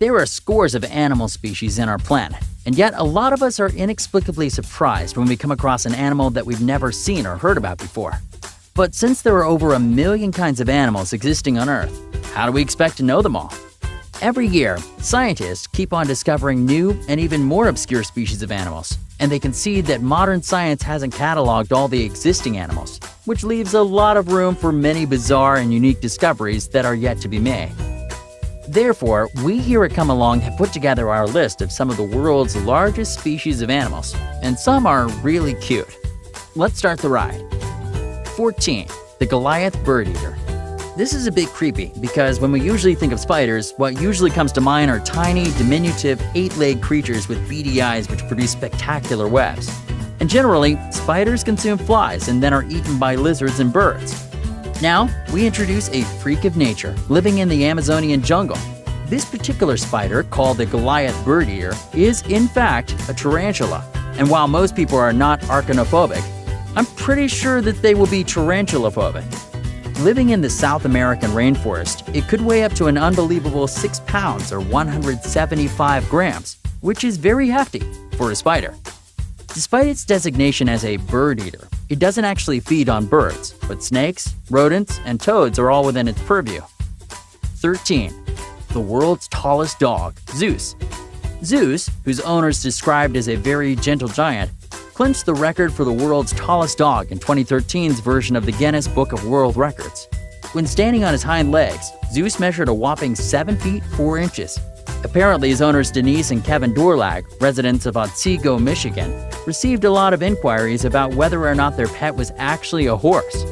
There are scores of animal species in our planet, and yet a lot of us are inexplicably surprised when we come across an animal that we've never seen or heard about before. But since there are over 1 million kinds of animals existing on Earth, how do we expect to know them all? Every year, scientists keep on discovering new and even more obscure species of animals, and they concede that modern science hasn't cataloged all the existing animals, which leaves a lot of room for many bizarre and unique discoveries that are yet to be made. Therefore, we here at Come Along have put together our list of some of the world's largest species of animals, and some are really cute. Let's start the ride. 14. The Goliath bird eater. This is a bit creepy because when we usually think of spiders, what usually comes to mind are tiny, diminutive, 8-legged creatures with beady eyes which produce spectacular webs. And generally, spiders consume flies and then are eaten by lizards and birds. Now, we introduce a freak of nature living in the Amazonian jungle. This particular spider, called the Goliath bird eater, is in fact a tarantula. And while most people are not arachnophobic, I'm pretty sure that they will be tarantulophobic. Living in the South American rainforest, it could weigh up to an unbelievable 6 pounds or 175 grams, which is very hefty for a spider. Despite its designation as a bird eater, it doesn't actually feed on birds, but snakes, rodents, and toads are all within its purview. 13. The world's tallest dog, Zeus. Zeus, whose owner is described as a very gentle giant, clinched the record for the world's tallest dog in 2013's version of the Guinness Book of World Records. When standing on his hind legs, Zeus measured a whopping 7 feet 4 inches. Apparently, his owners Denise and Kevin Dorlag, residents of Otsego, Michigan, received a lot of inquiries about whether or not their pet was actually a horse.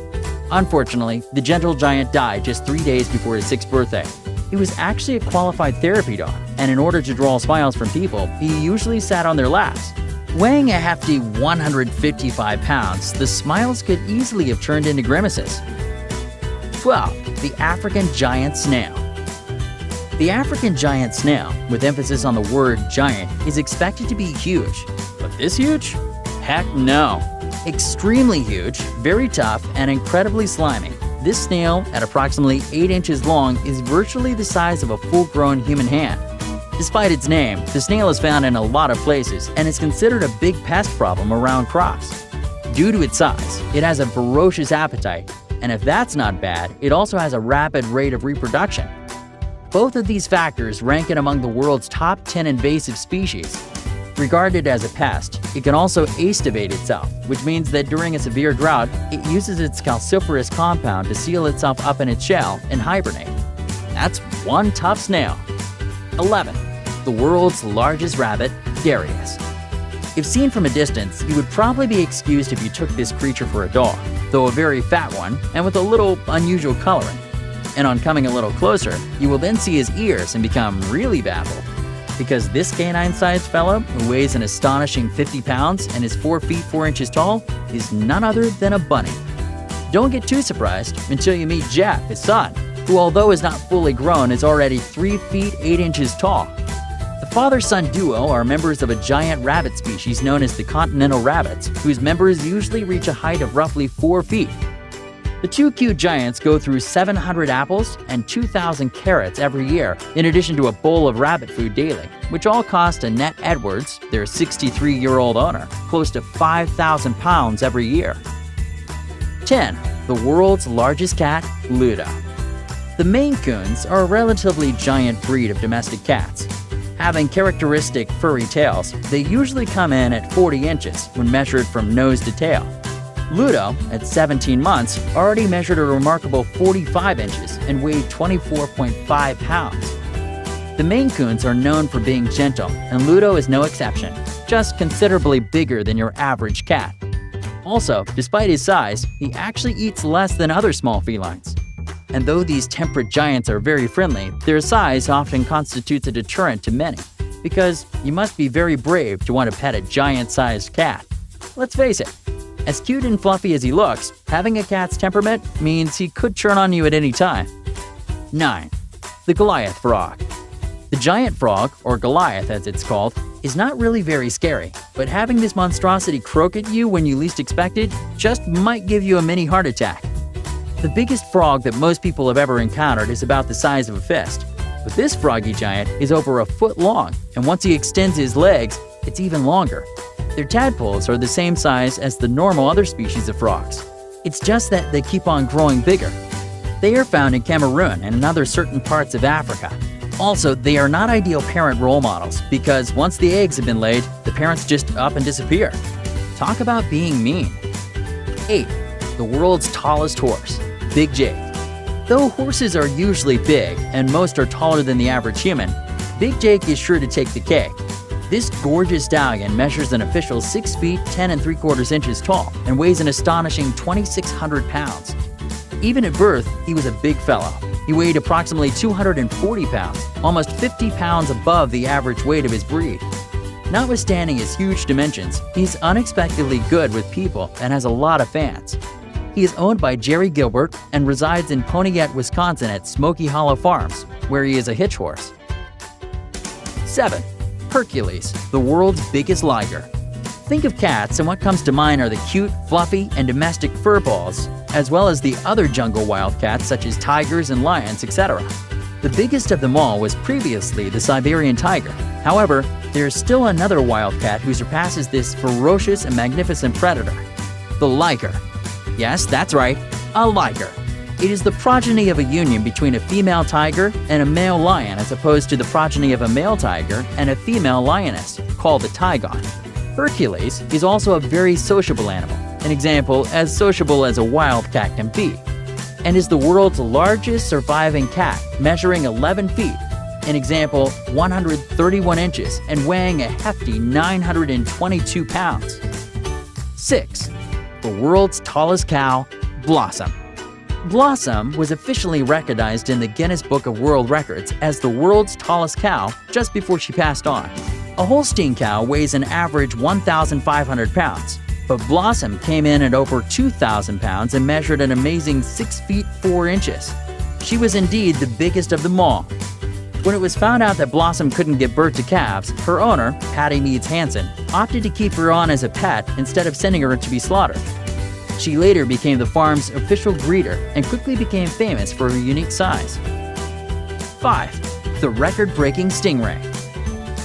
Unfortunately, the gentle giant died just 3 days before his 6th birthday. He was actually a qualified therapy dog, and in order to draw smiles from people, he usually sat on their laps. Weighing a hefty 155 pounds, the smiles could easily have turned into grimaces. 12. The African giant snail. The African giant snail, with emphasis on the word giant, is expected to be huge. But this huge? Heck no. Extremely huge, very tough, and incredibly slimy. This snail, at approximately 8 inches long, is virtually the size of a full-grown human hand. Despite its name, the snail is found in a lot of places and is considered a big pest problem around crops. Due to its size, it has a ferocious appetite, and if that's not bad, it also has a rapid rate of reproduction. Both of these factors rank it among the world's top 10 invasive species. Regarded as a pest, it can also aestivate itself, which means that during a severe drought, it uses its calciferous compound to seal itself up in its shell and hibernate. That's one tough snail. 11. The world's largest rabbit, Darius. If seen from a distance, you would probably be excused if you took this creature for a dog, though a very fat one and with a little unusual coloring. And on coming a little closer, you will then see his ears and become really baffled. Because this canine-sized fellow, who weighs an astonishing 50 pounds and is 4 feet 4 inches tall, is none other than a bunny. Don't get too surprised until you meet Jeff, his son, who although is not fully grown is already 3 feet 8 inches tall. The father-son duo are members of a giant rabbit species known as the continental rabbits, whose members usually reach a height of roughly 4 feet. The two cute giants go through 700 apples and 2,000 carrots every year, in addition to a bowl of rabbit food daily, which all cost Annette Edwards, their 63-year-old owner, close to 5,000 pounds every year. 10. The world's largest cat, Ludo. The Maine Coons are a relatively giant breed of domestic cats. Having characteristic furry tails, they usually come in at 40 inches when measured from nose to tail. Ludo, at 17 months, already measured a remarkable 45 inches and weighed 24.5 pounds. The Maine Coons are known for being gentle, and Ludo is no exception, just considerably bigger than your average cat. Also, despite his size, he actually eats less than other small felines. And though these temperate giants are very friendly, their size often constitutes a deterrent to many, because you must be very brave to want to pet a giant-sized cat. Let's face it, as cute and fluffy as he looks, having a cat's temperament means he could turn on you at any time. 9. The Goliath frog. The giant frog, or Goliath as it's called, is not really very scary, but having this monstrosity croak at you when you least expect it just might give you a mini heart attack. The biggest frog that most people have ever encountered is about the size of a fist. But this froggy giant is over a foot long, and once he extends his legs, it's even longer. Their tadpoles are the same size as the normal other species of frogs. It's just that they keep on growing bigger. They are found in Cameroon and in other certain parts of Africa. Also, they are not ideal parent role models because once the eggs have been laid, the parents just up and disappear. Talk about being mean. 8. The world's tallest horse, Big Jake. Though horses are usually big and most are taller than the average human, Big Jake is sure to take the cake. This gorgeous stallion measures an official 6 feet 10 3/4 inches tall and weighs an astonishing 2,600 pounds. Even at birth, he was a big fellow. He weighed approximately 240 pounds, almost 50 pounds above the average weight of his breed. Notwithstanding his huge dimensions, he's unexpectedly good with people and has a lot of fans. He is owned by Jerry Gilbert and resides in Pontiac, Wisconsin at Smoky Hollow Farms, where he is a hitch horse. 7. Hercules, the world's biggest liger. Think of cats, and what comes to mind are the cute, fluffy, and domestic fur balls, as well as the other jungle wildcats such as tigers and lions, etc. The biggest of them all was previously the Siberian tiger. However, there is still another wildcat who surpasses this ferocious and magnificent predator, the liger. Yes, that's right, a liger. It is the progeny of a union between a female tiger and a male lion as opposed to the progeny of a male tiger and a female lioness, called a tigon. Hercules is also a very sociable animal, an example as sociable as a wildcat can be, and is the world's largest surviving cat, measuring 11 feet, an example 131 inches, and weighing a hefty 922 pounds. 6. The world's tallest cow, Blossom. Blossom was officially recognized in the Guinness Book of World Records as the world's tallest cow just before she passed on. A Holstein cow weighs an average 1,500 pounds, but Blossom came in at over 2,000 pounds and measured an amazing 6 feet 4 inches. She was indeed the biggest of them all. When it was found out that Blossom couldn't give birth to calves, her owner, Patty Meads Hansen, opted to keep her on as a pet instead of sending her to be slaughtered. She later became the farm's official breeder and quickly became famous for her unique size. 5. The record-breaking stingray.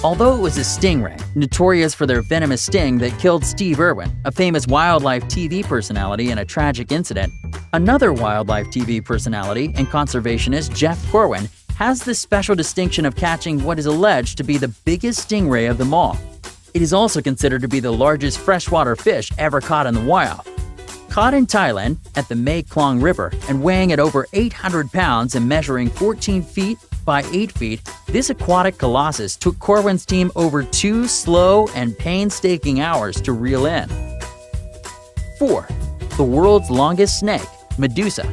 Although it was a stingray, notorious for their venomous sting that killed Steve Irwin, a famous wildlife TV personality in a tragic incident, another wildlife TV personality and conservationist, Jeff Corwin, has the special distinction of catching what is alleged to be the biggest stingray of them all. It is also considered to be the largest freshwater fish ever caught in the wild. Caught in Thailand at the Mae Klong River and weighing at over 800 pounds and measuring 14 feet by 8 feet, this aquatic colossus took Corwin's team over 2 slow and painstaking hours to reel in. 4. The world's longest snake, Medusa.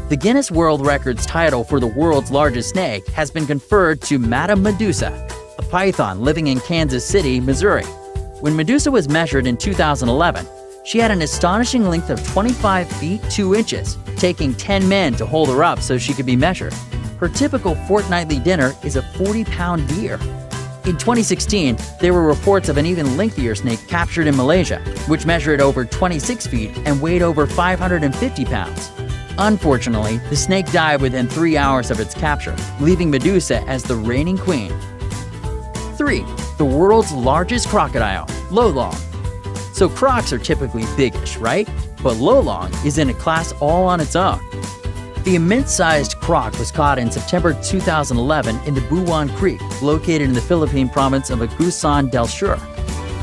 The Guinness World Records title for the world's largest snake has been conferred to Madame Medusa, a python living in Kansas City, Missouri. When Medusa was measured in 2011, she had an astonishing length of 25 feet 2 inches, taking 10 men to hold her up so she could be measured. Her typical fortnightly dinner is a 40-pound deer. In 2016, there were reports of an even lengthier snake captured in Malaysia, which measured over 26 feet and weighed over 550 pounds. Unfortunately, the snake died within 3 hours of its capture, leaving Medusa as the reigning queen. 3. The world's largest crocodile, Lolong. So crocs are typically biggish, right? But Lolong is in a class all on its own. The immense-sized croc was caught in September 2011 in the Buwan Creek, located in the Philippine province of Agusan del Sur.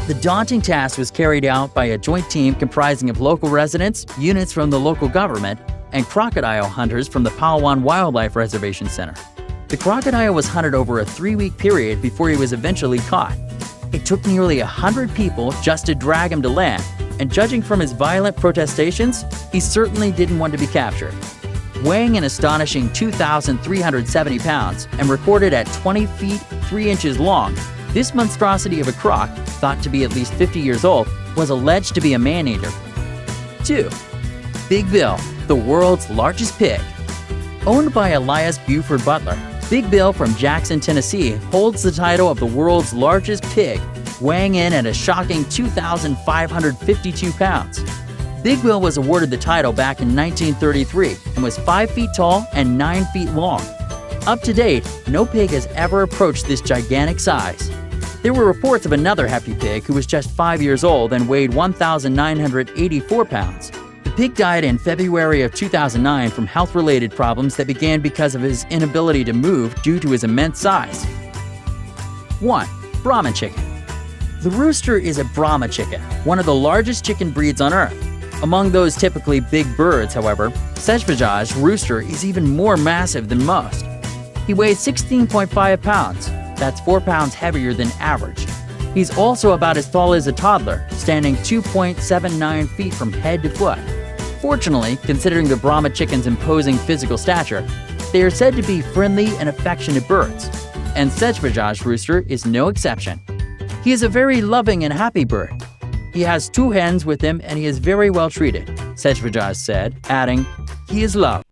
The daunting task was carried out by a joint team comprising of local residents, units from the local government, and crocodile hunters from the Palwan Wildlife Reservation Center. The crocodile was hunted over a 3-week period before he was eventually caught. It took nearly 100 people just to drag him to land, and judging from his violent protestations, he certainly didn't want to be captured. Weighing an astonishing 2,370 pounds and recorded at 20 feet 3 inches long, this monstrosity of a croc, thought to be at least 50 years old, was alleged to be a man-eater. 2. Big Bill, the world's largest pig. Owned by Elias Buford Butler, Big Bill from Jackson, Tennessee, holds the title of the world's largest pig, weighing in at a shocking 2,552 pounds. Big Bill was awarded the title back in 1933 and was 5 feet tall and 9 feet long. Up to date, no pig has ever approached this gigantic size. There were reports of another happy pig who was just 5 years old and weighed 1,984 pounds. The pig died in February of 2009 from health-related problems that began because of his inability to move due to his immense size. 1. Brahma chicken. The rooster is a Brahma chicken, one of the largest chicken breeds on Earth. Among those typically big birds, however, Sejbajaj rooster is even more massive than most. He weighs 16.5 pounds. That's 4 pounds heavier than average. He's also about as tall as a toddler, standing 2.79 feet from head to foot. Fortunately, considering the Brahma chicken's imposing physical stature, they are said to be friendly and affectionate birds. And Sejbajaj rooster is no exception. He is a very loving and happy bird. He has 2 hens with him and he is very well treated, Sejbajaj said, adding, "He is loved."